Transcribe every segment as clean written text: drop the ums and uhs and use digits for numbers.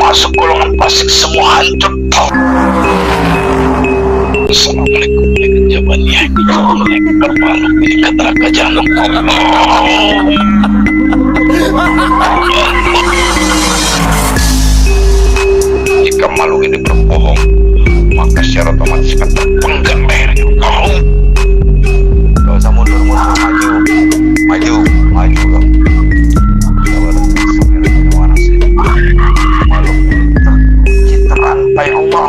masuk golongan fasik semua hancur. Assalamualaikum warahmatullahi wabarakatuh. Bermalu di neraka jahanam. Jika makhluk ini berbohong, maka secara otomatis akan terpenggal lehernya. Gak usah mundur, maju, maju, maju. Makhluk ini terantai Allah.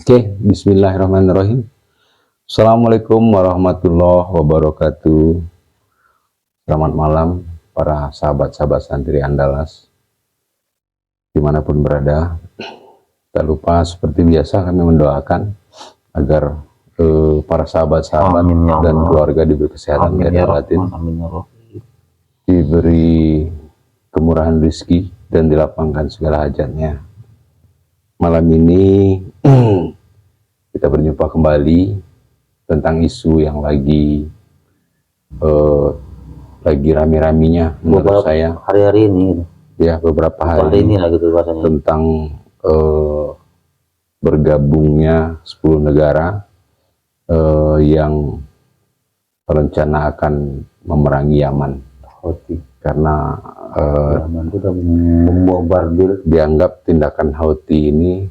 Oke, bismillahirrahmanirrahim. Assalamualaikum warahmatullahi wabarakatuh. Selamat malam para sahabat-sahabat santri Andalas dimanapun berada. Tak lupa seperti biasa kami mendoakan agar para sahabat-sahabat dan keluarga diberi kesehatan dan batin, diberi kemurahan rezeki dan dilapangkan segala hajatnya. Malam ini kita berjumpa kembali tentang isu yang lagi rame-ramenya menurut saya hari-hari ini ya, beberapa hari ini lah gitu bahasanya, tentang bergabungnya 10 negara yang berencana akan memerangi Yaman. Karena Yaman itu udah membombardir, dianggap tindakan Houthi ini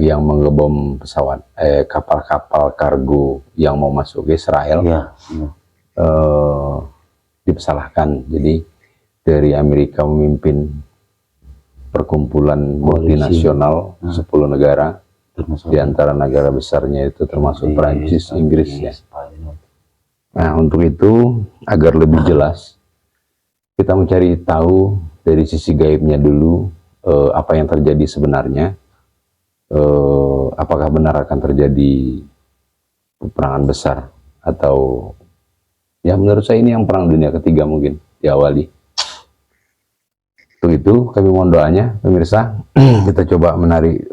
yang mengebom pesawat kapal-kapal kargo yang mau masuk ke Israel, dipersalahkan. Jadi dari Amerika memimpin perkumpulan multinasional 10 negara, di antara negara besarnya itu termasuk Prancis, Inggris ya. Nah, untuk itu agar lebih jelas kita mencari tahu dari sisi gaibnya dulu, apa yang terjadi sebenarnya. Apakah benar akan terjadi peperangan besar, atau ya menurut saya ini yang perang dunia ketiga mungkin diawali. Untuk itu kami mohon doanya pemirsa. Kita coba menarik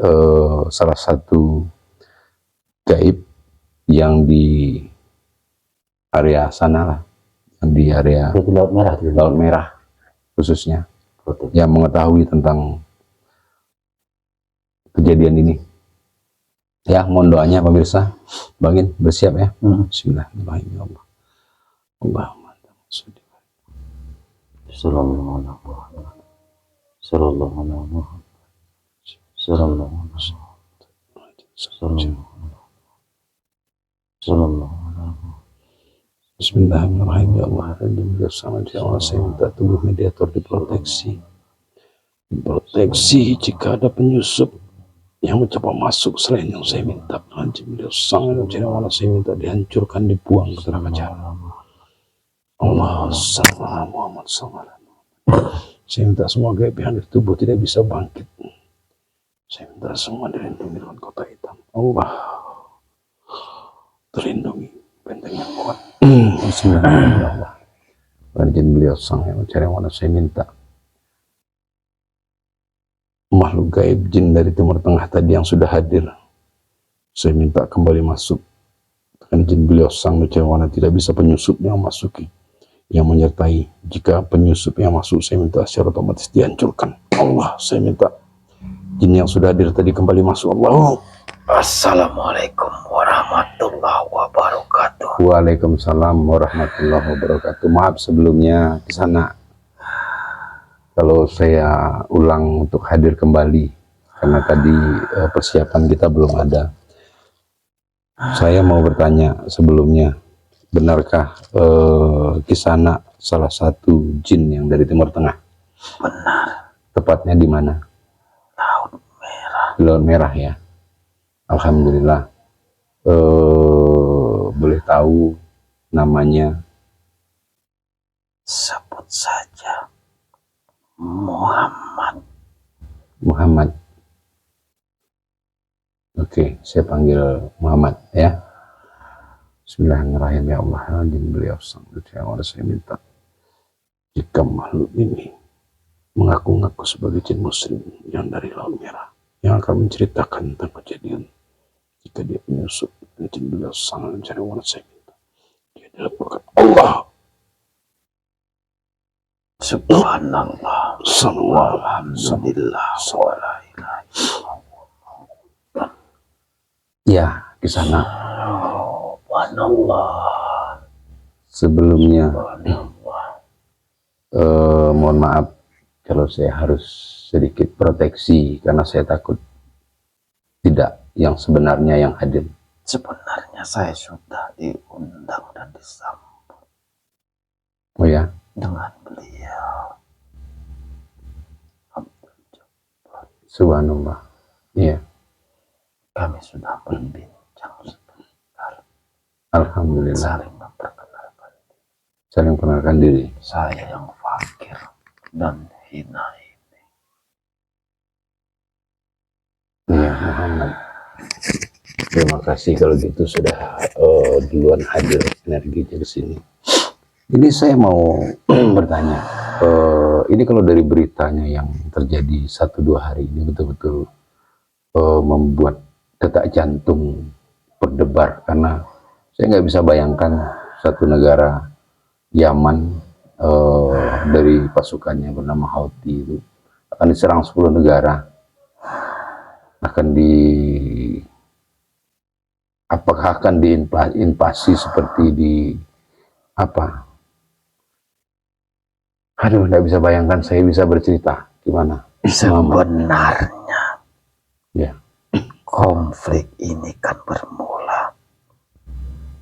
salah satu gaib yang di area sana lah, yang di area Laut Merah khususnya, yang mengetahui tentang kejadian ini. Ya, mohon doanya pemirsa. Bangin bersiap ya. Bismillahirrahmanirrahim. Allahumma sholli sallallahu alaihi wasallam, sallallahu alaihi wasallam, sallallahu. Bismillahirrahmanirrahim. Ya Allah, ya Allah, saya minta tubuh mediator diproteksi jika ada penyusup yang mencoba masuk selain yang saya minta. Saya minta dihancurkan, dibuang ke neraka jahanam. Allah sallallahu Muhammad sallallahu. Saya minta semua gaib yang di tubuh tidak bisa bangkit. Saya minta semua dilindungi dengan kota hitam. Allah terlindungi, benteng yang kuat. Bismillahirrahmanirrahim. Izin beliau sang yang mencari mana saya minta makhluk gaib jin dari Timur Tengah tadi yang sudah hadir, saya minta kembali masuk dengan izin beliau sang mencari mana tidak bisa penyusup yang masuki, yang menyertai. Jika penyusup yang masuk, saya minta secara otomatis dihancurkan. Allah, saya minta jin yang sudah hadir tadi kembali masuk. Allah. Assalamualaikum warahmatullahi wabarakatuh. Waalaikumsalam warahmatullahi wabarakatuh. Maaf sebelumnya di sana kalau saya ulang untuk hadir kembali, karena tadi persiapan kita belum ada. Saya mau bertanya sebelumnya, benarkah Kisana salah satu jin yang dari Timur Tengah? Benar. Tepatnya di mana? Laut Merah. Laut Merah ya. Alhamdulillah. Boleh tahu namanya? Sebut saja Muhammad. Muhammad. Oke, saya panggil Muhammad ya. Bismillahirrahmanirrahim. Ya Allah, izin beliau sang yang saya minta, jika makhluk ini mengaku-ngaku sebagai jin muslim yang dari Laut Merah, yang akan menceritakan tentang kejadian jika dia penyusup, izin beliau sang mencari wanita saya minta, dia dilaporkan Allah Subhanallah. Walhamdulillah. Wala ilaha illallah. Ya, di sana. Subhanallah. Sebelumnya, Subhanallah. mohon maaf kalau saya harus sedikit proteksi karena saya takut tidak yang sebenarnya yang hadir. Sebenarnya saya sudah diundang dan disambut Oh ya, dengan beliau. subhanallah. Iya, Kami sudah berbincang sebentar, alhamdulillah. saling memperkenalkan. Saling perkenalkan diri. Saya yang fakir dan hina ini. Iya, Muhammad. Terima kasih kalau gitu sudah duluan hadir energinya ke sini. Ini saya mau bertanya, ini kalau dari beritanya yang terjadi 1-2 hari ini betul-betul membuat detak jantung berdebar karena saya nggak bisa bayangkan satu negara Yaman dari pasukannya bernama Houthi itu akan diserang 10 negara, akan apakah akan diinvasi seperti di apa? Aduh, nggak bisa bayangkan. Saya bisa bercerita gimana? Sebenarnya Ya, konflik ini kan bermula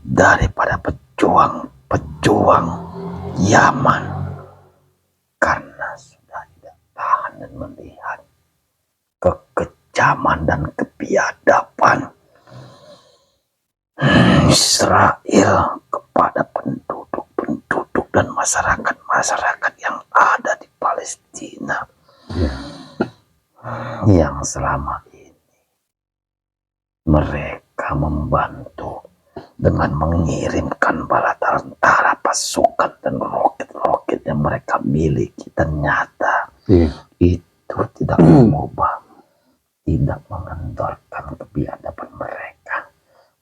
daripada pejuang-pejuang Yaman karena sudah tidak tahan dan melihat kekejaman dan kebiadaban Israel kepada penduduk-penduduk dan masyarakat-masyarakat yang ada di Palestina ya, yang selama ini mereka membantu dengan mengirimkan bala tentara, pasukan dan roket-roket yang mereka miliki. Ternyata iya. itu tidak mengubah, tidak mengendorkan kebiadaban mereka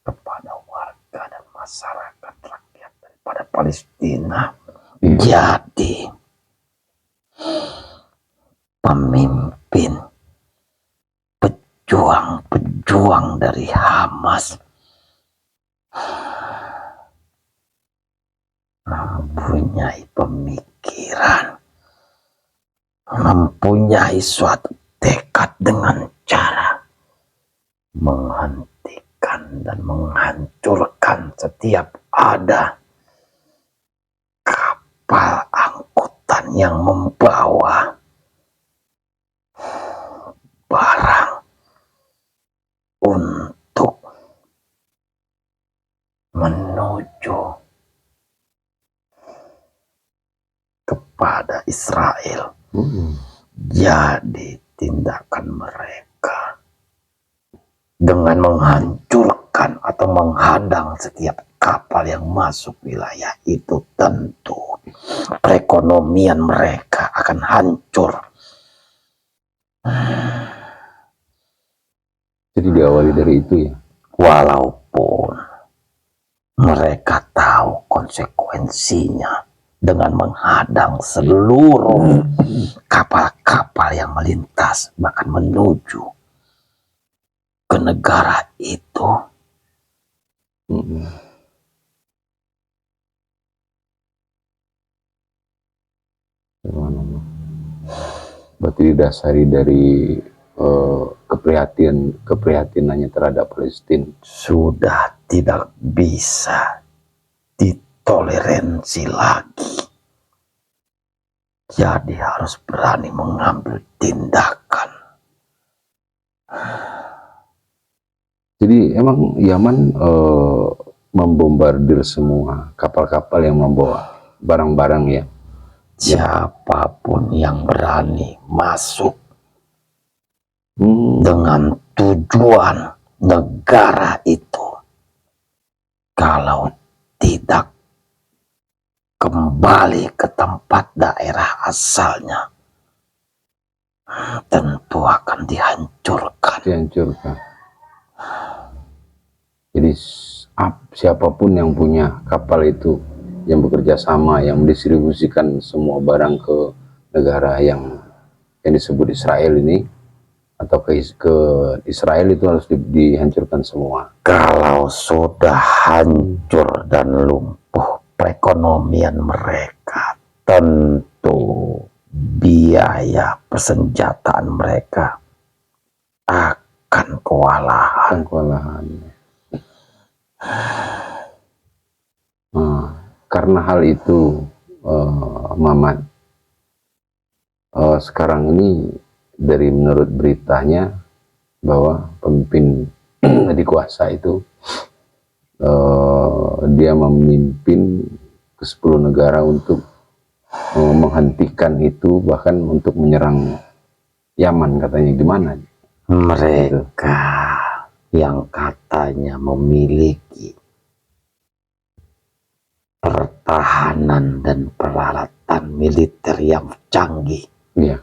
kepada warga dan masyarakat rakyat daripada Palestina. Jadi pemimpin pejuang dari Hamas mempunyai pemikiran, mempunyai suatu tekad dengan cara menghentikan dan menghancurkan setiap ada kapal angkutan yang membawa barang untuk menuju kepada Israel. Jadi tindakan mereka dengan menghancurkan atau menghadang setiap kapal yang masuk wilayah itu, tentu perekonomian mereka akan hancur. Jadi diawali dari itu ya. Walaupun mereka tahu konsekuensinya dengan menghadang seluruh kapal-kapal yang melintas bahkan menuju ke negara itu. Berarti didasari dari keprihatinannya terhadap Palestina. Sudah tidak bisa ditoleransi lagi. Jadi harus berani mengambil tindakan. Jadi emang Yaman membombardir semua kapal-kapal yang membawa barang-barang ya. Siapapun yang berani masuk dengan tujuan negara itu, kalau tidak kembali ke tempat daerah asalnya, tentu akan dihancurkan. Dihancurkan. Jadi siapapun yang punya kapal itu yang bekerja sama, yang mendistribusikan semua barang ke negara yang disebut Israel ini, atau ke Israel itu harus dihancurkan semua. Kalau sudah hancur dan lumpuh perekonomian mereka, tentu biaya persenjataan mereka akan kewalahan. Karena hal itu, Mamat, sekarang ini dari menurut beritanya bahwa pemimpin di kuasa itu dia memimpin ke 10 negara untuk menghentikan itu, bahkan untuk menyerang Yaman katanya. Gimana? Mereka yang katanya memiliki pertahanan dan peralatan militer yang canggih, Iya.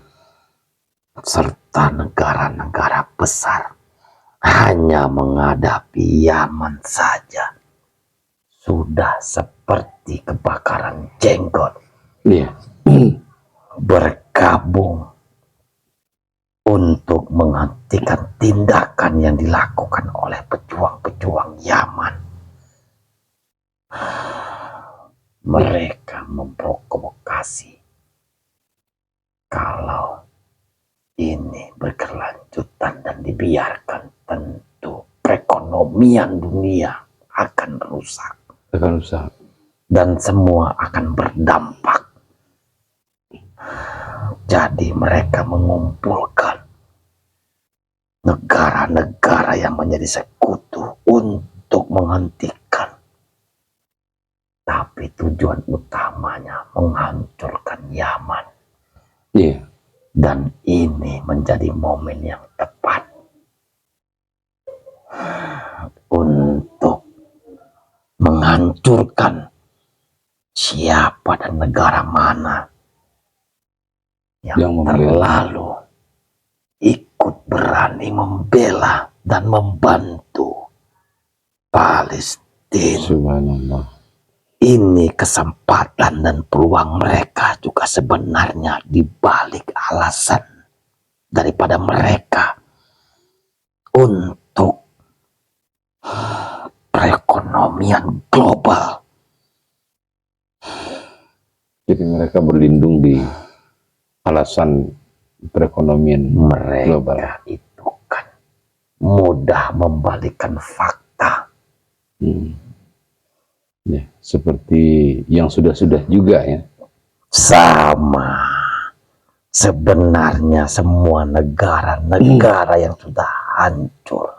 serta negara-negara besar, hanya menghadapi Yaman saja sudah seperti kebakaran jenggot. Iya. Bergabung untuk menghentikan tindakan yang dilakukan oleh pejuang-pejuang Yaman. Mereka memprovokasi kalau ini berkelanjutan dan dibiarkan, tentu perekonomian dunia akan rusak. Dan semua akan berdampak. Jadi mereka mengumpulkan negara-negara yang menjadi sekutu untuk menghentikan. Tapi tujuan utamanya menghancurkan Yaman. Iya. Dan ini menjadi momen yang tepat untuk menghancurkan siapa dan negara mana yang terlalu ikut berani membela dan membantu Palestina. Subhanallah. Ini kesempatan dan peluang mereka juga sebenarnya dibalik alasan daripada mereka untuk perekonomian global. Jadi mereka berlindung di alasan perekonomian global. Mereka itu kan mudah membalikkan fakta. Ya, seperti yang sudah-sudah juga ya. Sama. Sebenarnya semua negara-negara yang sudah hancur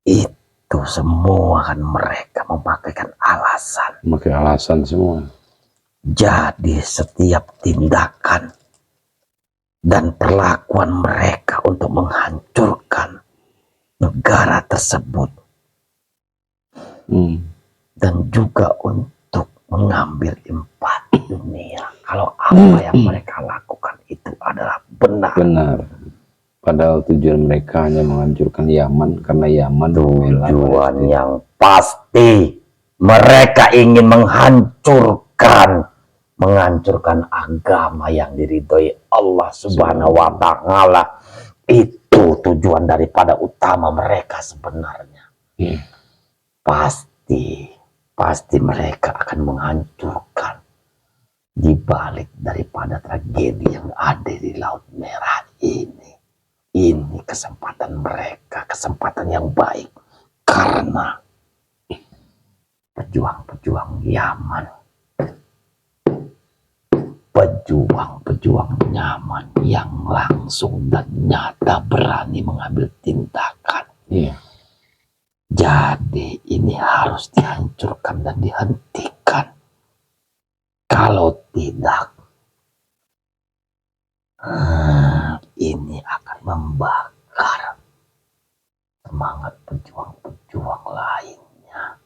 itu semua kan mereka memakaikan alasan. Memakai alasan semua. Jadi setiap tindakan dan perlakuan mereka untuk menghancurkan negara tersebut dan juga untuk mengambil empati dunia kalau apa yang mereka lakukan itu adalah benar. Padahal tujuan mereka hanya menghancurkan Yaman, karena Yaman tujuan yang pasti mereka ingin menghancurkan agama yang diridhoi Allah Subhanahu wa Ta'ala. Itu tujuan daripada utama mereka sebenarnya. Pasti mereka akan menghancurkan di balik daripada tragedi yang ada di Laut Merah ini. Ini kesempatan mereka, kesempatan yang baik, karena pejuang-pejuang Yaman, pejuang Yaman yang langsung dan nyata berani mengambil tindakan. Jadi ini harus dihancurkan dan dihentikan. Kalau tidak, ini akan membakar semangat pejuang-pejuang lainnya.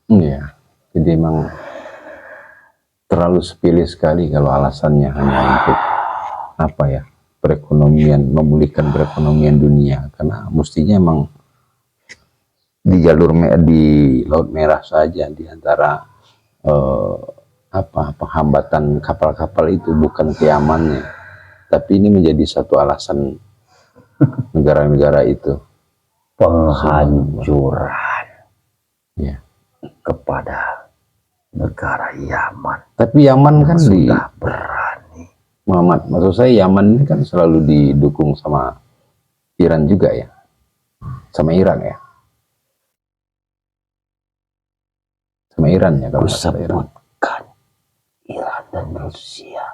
Iya, jadi memang terlalu sepele sekali kalau alasannya hanya untuk apa ya, perekonomian, memulihkan perekonomian dunia. Karena mestinya emang di di Laut Merah saja, di antara penghambatan kapal-kapal itu bukan keamanannya, tapi ini menjadi satu alasan negara-negara itu penghancuran ya. kepada negara Yaman. Tapi Yaman kan Sudah berani. Muhammad, maksud saya Yaman ini kan selalu didukung sama Iran juga ya, sama Iran ya, sama Iran ya kalau nggak salah Iran. Kusebutkan Iran dan Rusia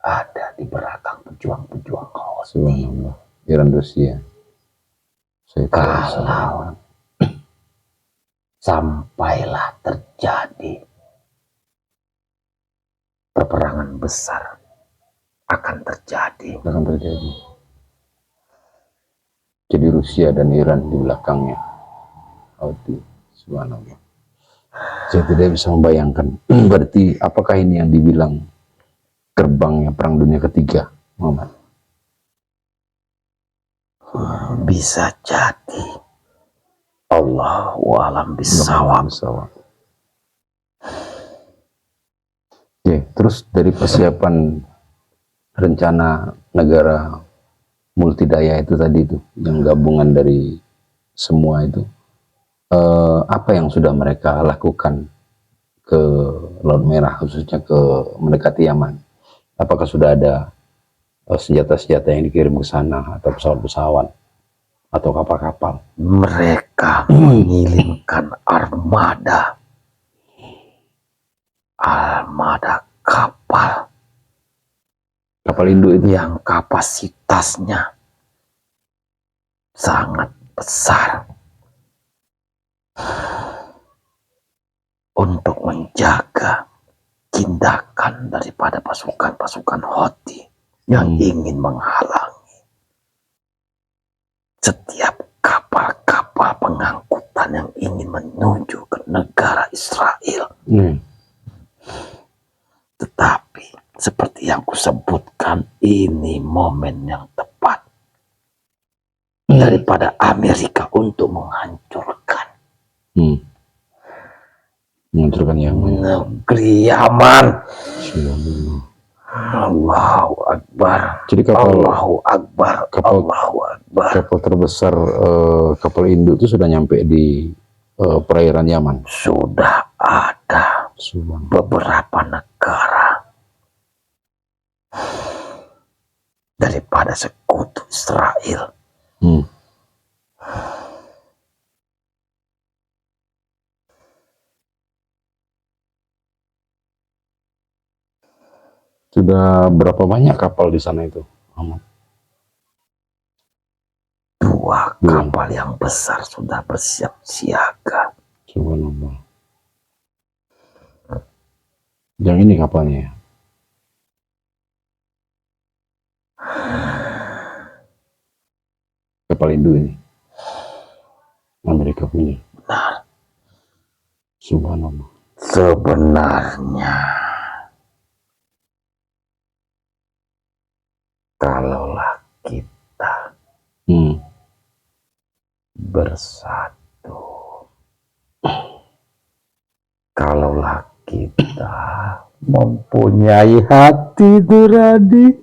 ada di belakang pejuang-pejuang Houthi. Subhanallah. Iran Rusia. Saya tahu. Kalau sampailah terjadi peperangan besar akan terjadi. Akan terjadi. Jadi Rusia dan Iran di belakangnya. Houthi. Subhanallah. Saya tidak bisa membayangkan. Berarti apakah ini yang dibilang gerbangnya Perang Dunia Ketiga, Muhammad? Bisa jadi. Allahu a'lam bishawab. Oke, terus dari persiapan rencana negara multidaya itu tadi itu, yang gabungan dari semua itu, apa yang sudah mereka lakukan ke Laut Merah, khususnya ke mendekati Yaman? Apakah sudah ada senjata-senjata yang dikirim ke sana, atau pesawat-pesawat, atau kapal-kapal? Mereka mengirimkan armada Kapal induk itu yang kapasitasnya sangat besar untuk menjaga tindakan daripada pasukan-pasukan Houthi yang ingin menghalangi setiap kapal-kapal pengangkutan yang ingin menuju ke negara Israel. Tetapi seperti yang kusebutkan, ini momen yang tepat daripada Amerika untuk menghancurkan negeri Yaman. Allahu Akbar. Jadi Allahu Akbar. Allahu Akbar. Kapal terbesar, kapal induk itu sudah nyampe di perairan Yaman. Sudah ada beberapa negara daripada sekutu Israel Sudah berapa banyak kapal di sana itu, Ahmad? Dua kapal yang besar sudah bersiap siaga. Subhanallah. Yang ini kapalnya ya? Kapal induk ini Amerika punya. Benar. Subhanallah. Sebenarnya kalaulah kita bersatu, kalaulah kita mempunyai hati nurani,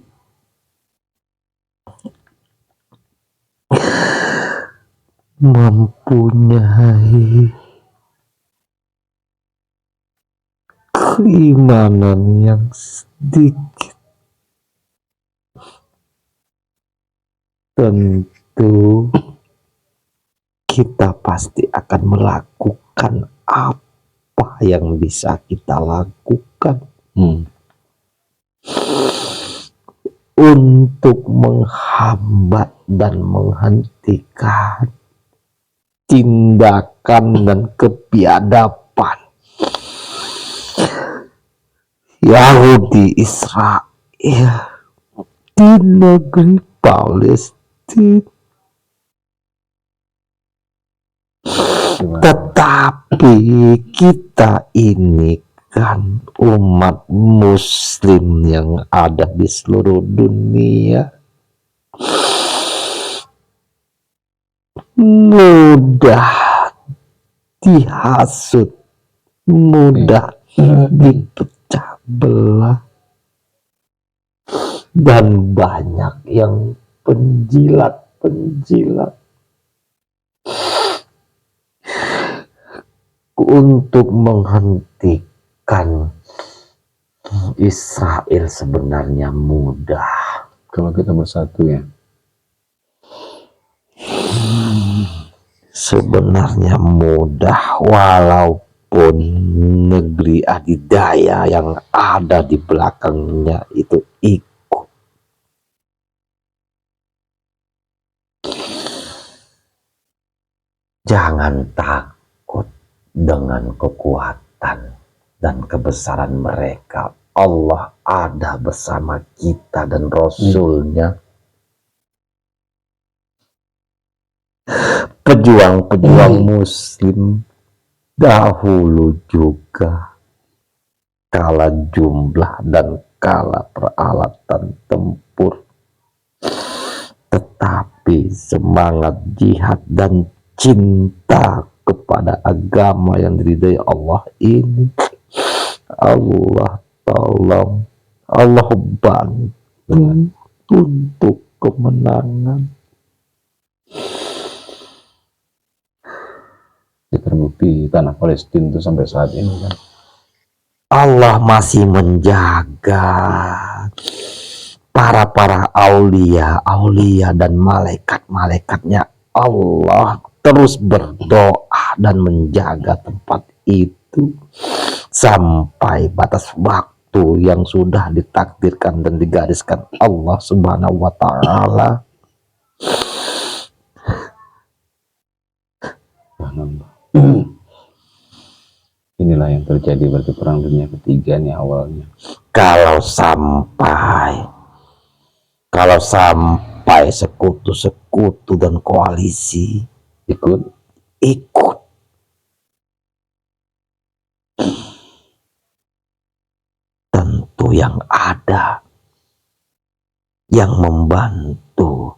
mempunyai keimanan yang sedikit, tentu kita pasti akan melakukan apa yang bisa kita lakukan untuk menghambat dan menghentikan tindakan dan kebiadaban Yahudi Israel di negeri Palestina. Tetapi kita ini kan umat muslim yang ada di seluruh dunia, mudah dihasut, mudah dipecah belah, dan banyak yang penjilat-penjilat untuk menghentikan Israel sebenarnya mudah. Kalau kita bersatu ya. Sebenarnya mudah, walaupun negeri adidaya yang ada di belakangnya itu ikut. Jangan takut dengan kekuatan dan kebesaran mereka. Allah ada bersama kita dan Rasulnya. Pejuang-pejuang Muslim dahulu juga kala jumlah dan kala peralatan tempur, tetapi semangat jihad dan cinta kepada agama yang diridai Allah ini, Allah tolong, Allah bantu untuk kemenangan. Terbukti tanah Palestina itu sampai saat ini kan. Allah masih menjaga para aulia dan malaikat-malaikatnya. Allah terus berdoa dan menjaga tempat itu sampai batas waktu yang sudah ditakdirkan dan digariskan Allah Subhanahu wa Ta'ala. Inilah yang terjadi berarti perang dunia ketiga nih awalnya. Kalau sampai sekutu-sekutu dan koalisi ikut, tentu yang ada yang membantu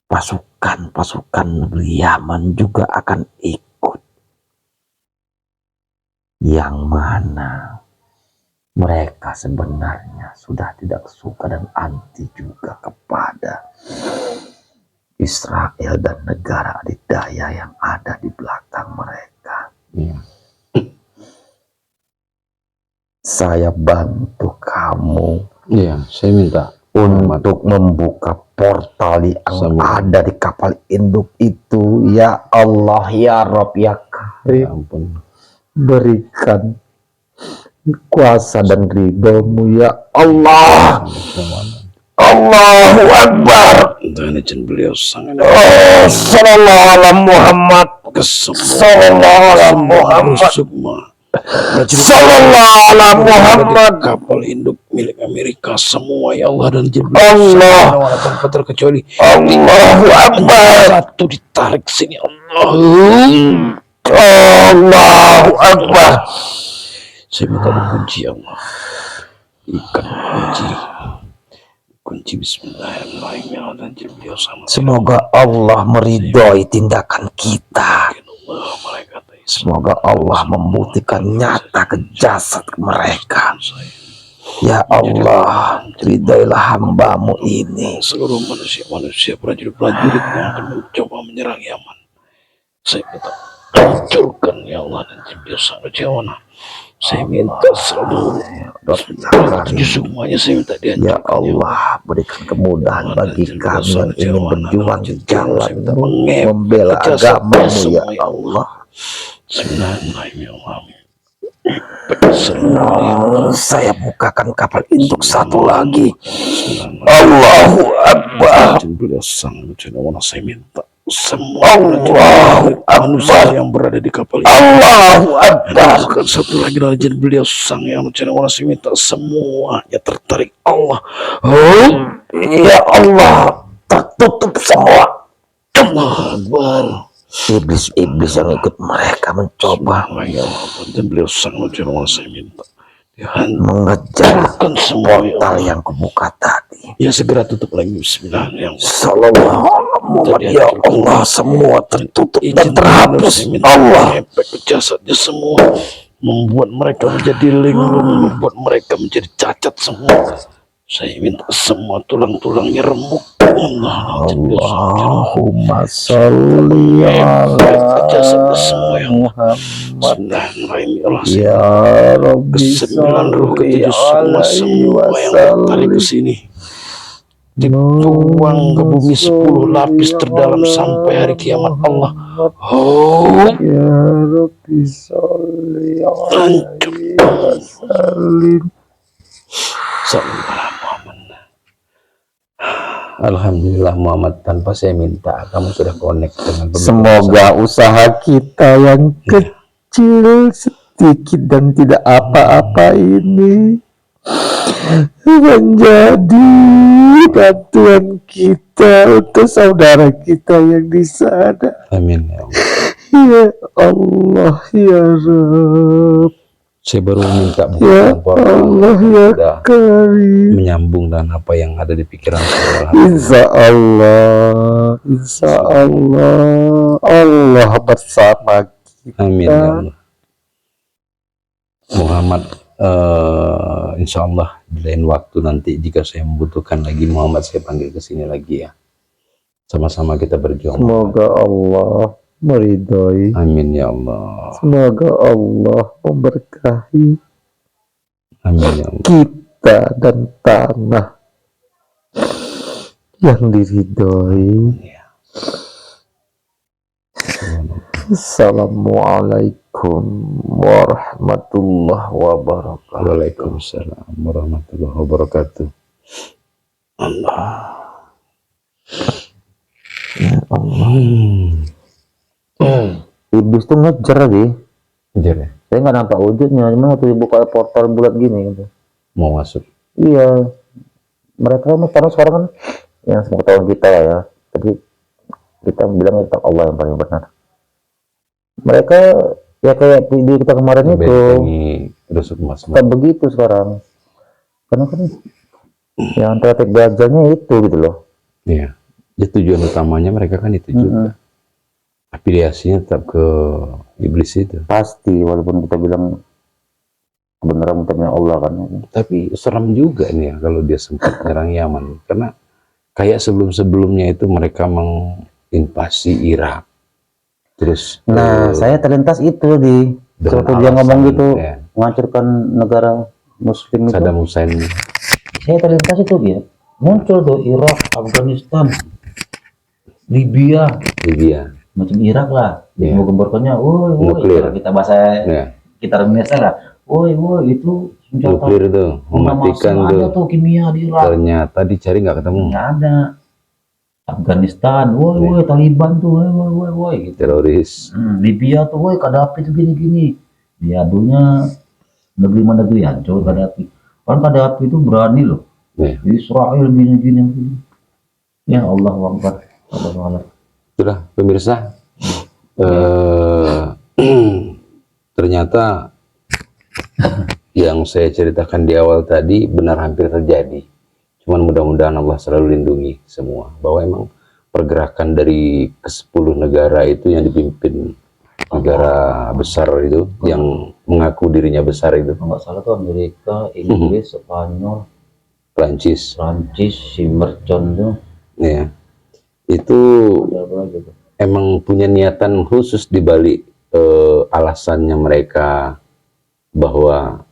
pasukan negeri Yaman juga akan ikut, yang mana mereka sebenarnya sudah tidak suka dan anti juga kepada Israel dan negara adidaya yang ada di belakang mereka. Iya. Saya bantu kamu, Iya, saya minta untuk membuka portal yang ada di kapal induk itu. Ya Allah, ya Rabb, ya Karim, ya ampun. berikan kuasa dan ridho-Mu ya Allah. Allahu Akbar. beliau sangat Sallallahu alaihi Muhammad. Sallallahu alaihi Muhammad. Sallallahu alaihi Muhammad. Kapal induk milik Amerika semua ya Allah, dan Allah tanpa terkecuali Allahu Akbar. satu ditarik sini Allah. Allahu Akbar. Saya minta dikunci ya Allah, ikan kunci bismillahirrahmanirrahim, dan beliau sama. Semoga Allah meridhoi tindakan kita. Semoga Allah membuktikan nyata ke jasad mereka. Ya Allah, ridhoilah hamba-Mu ini. Seluruh manusia prajurit yang akan mencoba menyerang Yaman, saya minta hancurkan ya Allah, dan beliau sama Jawana. Saya minta seluruh semuanya, saya minta dihancurkan. Ya Allah, berikan kemudahan bagi kami yang ingin berjuang di jalan membela agama-Mu ya Allah. Saya bukakan kapal induk satu lagi. Allahu Akbar. Saya minta semua manusia yang berada di kapal ini. Allahu Akbar. Satu lagi lagi beliau sang yang saya minta semuanya tertarik Allah. Ya Allah, tertutup semua. Allah Akbar. Iblis-iblis yang ikut mereka mencoba Dan beliau sang saya minta mengejar semua portal yang kubuka tadi. ya segera tutup lagi. Bismillahirrahmanirrahim. Sallallahu Muhammad, ya Allah, semua tertutup dan Izin terhapus. saya minta Allah, efek jasadnya semua, membuat mereka menjadi linglung, membuat mereka menjadi cacat semua. Saya minta semua tulang-tulangnya remuk. Allahumma sholli ala jasadnya semua yang Muhammad. Bismillahirrahmanirrahim. Ya Rabbi, Kesembilan ruh ketujuh semua yang tertarik ke sini dibuang ke bumi 10 lapis terdalam sampai hari kiamat Allah. Oh, Ya Rabbi, sholli alaihi wasallim. Alhamdulillah Muhammad, tanpa saya minta kamu sudah connect dengan pemirsa. Semoga usaha kita yang kecil sedikit dan tidak apa-apa ini menjadi bantuan kita untuk saudara kita yang di sana. Amin ya Allah. Ya Allah, ya Rabb, Saya baru minta ya bukan Allah, ya sudah Karim. menyambung dengan apa yang ada di pikiran saya. Insya Allah, Allah bersama kita. Amin ya Allah. Muhammad, insya Allah di lain waktu nanti jika saya membutuhkan lagi Muhammad, saya panggil ke sini lagi ya. Sama-sama kita berjuang. Semoga Allah meridhoi. Amin ya Allah. Semoga Allah memberkahi Amin ya Allah. kita dan tanah yang diridhoi. Assalamualaikum warahmatullahi wabarakatuh. Waalaikumsalam warahmatullahi wabarakatuh. Ya Allah. Iblis tuh ngejar sih. Ngejar ya? Saya nggak nampak wujudnya, cuma waktu dibuka portal bulat gini gitu. Mau masuk. Iya, mereka karena sekarang kan yang sepengetahuan kita ya, tapi kita bilang itu Allah yang paling benar. Mereka ya kayak video kita kemarin itu, Bentengi rusuk emas. tak begitu sekarang. Karena kan yang terlihat belajarnya itu gitu loh. Iya. Ya, tujuan utamanya mereka kan itu juga. Afiliasinya tetap ke iblis itu. Pasti, walaupun kita bilang kebenaran utamanya Allah kan. Tapi serem juga nih ya kalau dia sempat menyerang Yaman, karena kayak sebelum-sebelumnya itu mereka menginvasi Irak. Terus Nah, saya terlintas itu di dengan waktu dia ngomong alasan, gitu, ya, menghancurkan negara Muslim itu. Saddam Hussein. Saya terlintas itu ya, muncul tuh Irak, Afghanistan, Libya, macam Irak lah. Iya. Gembor-gemborkannya, woi, Nuklir. kita bahasa Ya, kita Indonesia lah, woi, itu senjata nuklir tuh mematikan ada tuh. tuh kimia di Irak, Ternyata dicari nggak ketemu. nggak ada. Afghanistan, woi, Taliban tuh, woi, gitu. Teroris. Libya tuh, woi, Gaddafi tuh gini-gini. Diadunya negeri hancur Gaddafi. Kan Gaddafi itu berani loh. Ya. Israel gini-gini. Ya Allah Akbar. Allah. Sudah pemirsa, ternyata yang saya ceritakan di awal tadi benar hampir terjadi. Cuman mudah-mudahan Allah selalu lindungi semua, bahwa emang pergerakan dari ke-10 negara itu yang dipimpin negara besar itu, yang mengaku dirinya besar itu, Kalau nggak salah tuh Amerika, Inggris, Spanyol, Prancis, si Mercon tuh. ya, itu Gitu. emang punya niatan khusus di balik alasannya mereka, bahwa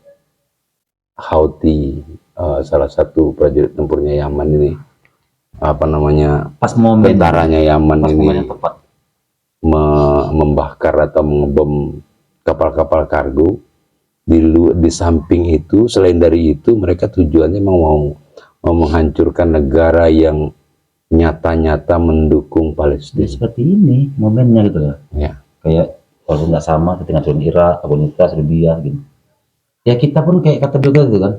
Houthi, salah satu prajurit tempurnya Yaman ini, apa namanya, Pas momen tentaranya Yaman pas ini momen yang tepat. membakar atau mengebom kapal-kapal kargo. Di samping itu, selain dari itu, mereka tujuannya mau menghancurkan negara yang nyata-nyata mendukung Palestina. Seperti ini momennya gitu ya. Ya. Kayak kalau nggak sama ketika Irak, Afghanistan, Libya gitu. Ya kita pun kayak kata juga gitu kan.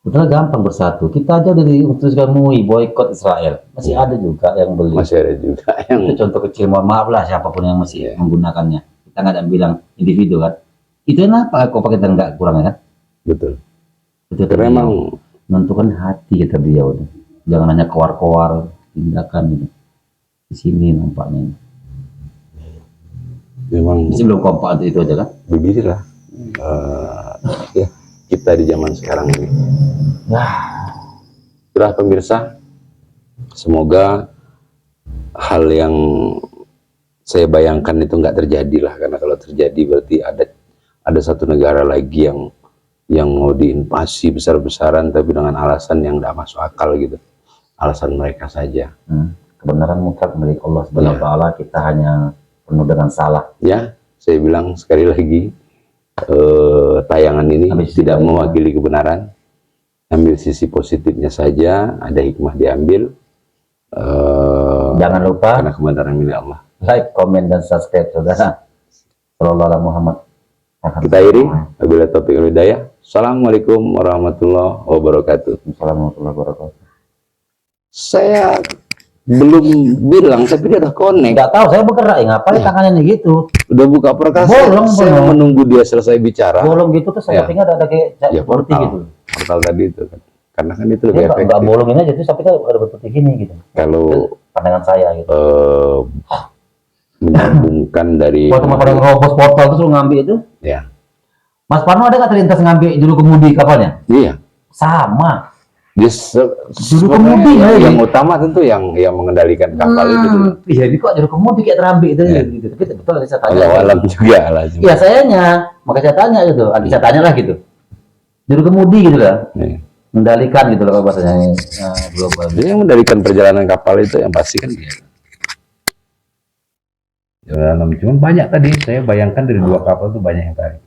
Udah gampang bersatu. Kita aja udah diutuskan MUI boykot Israel. Masih ada juga yang beli. Masih ada juga yang Itu contoh kecil, mohon maaf lah siapapun yang masih menggunakannya. Kita nggak ada bilang individu kan. Itu kenapa kok kita nggak kurang kan? betul. Itu Karena emang menentukan hati kita beliau. Jangan hanya keluar-keluar tindakan gitu. Di sini nampaknya. Memang Di sini belum kompak itu aja kan? beginilah ya kita di zaman sekarang ini. Itulah pemirsa, semoga hal yang saya bayangkan itu nggak terjadi lah, karena kalau terjadi berarti ada satu negara lagi yang mau diinvasi besar-besaran tapi dengan alasan yang nggak masuk akal gitu, alasan mereka saja. Kebenaran mutlak milik Allah Subhanahu wa taala, kita hanya penuh dengan salah. Ya, saya bilang sekali lagi, tayangan ini tidak mewakili kebenaran. Ambil sisi positifnya saja, ada hikmah diambil. Jangan lupa karena kebenaran milik Allah. like, komen, dan subscribe, saudara. Sallallahu alaihi Muhammad. Kita akhiri, wabillahi taufiq wal hidayah. Assalamualaikum warahmatullahi wabarakatuh. Assalamualaikum warahmatullahi wabarakatuh. Saya belum bilang, tapi dia udah connect. Nggak tahu, saya bergerak ya, ngapain tangannya gitu? Udah buka perkasa. Bolong, saya bolong. menunggu dia selesai bicara. Bolong gitu tuh saya pikir ada kayak Ya, putih gitu. Portal tadi itu kan. Karena kan itu lebih Dia nggak efektif. bolongin aja, tuh saya pikir ada putih gini gitu. Kalau Pandangan saya gitu. menyambungkan dari Waktu pada ngerobos portal terus lu ngambil itu, ya. Mas Parno ada nggak terlintas ngambil juru kemudi kapalnya? Iya. Sama. Dia Juru kemudi yang utama tentu yang mengendalikan kapal itu dulu. Iya, ini kok juru kemudi kayak terambil itu gitu. Tapi betul tadi saya tanya. Allah alam juga lah. Iya, sayanya. Maka saya tanya gitu. Saya tanya lah gitu. Juru kemudi gitu kan. Iya. Mendalikan gitu loh bahasanya global. Dia yang mengendalikan perjalanan kapal itu yang pasti kan dia. Cuman banyak tadi, saya bayangkan dari 2 kapal itu banyak yang tarik.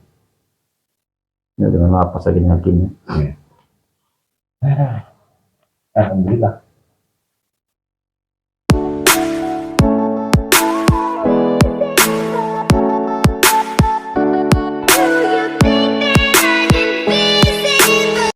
Ya, dengan lapas lagi yakinnya. Alhamdulillah.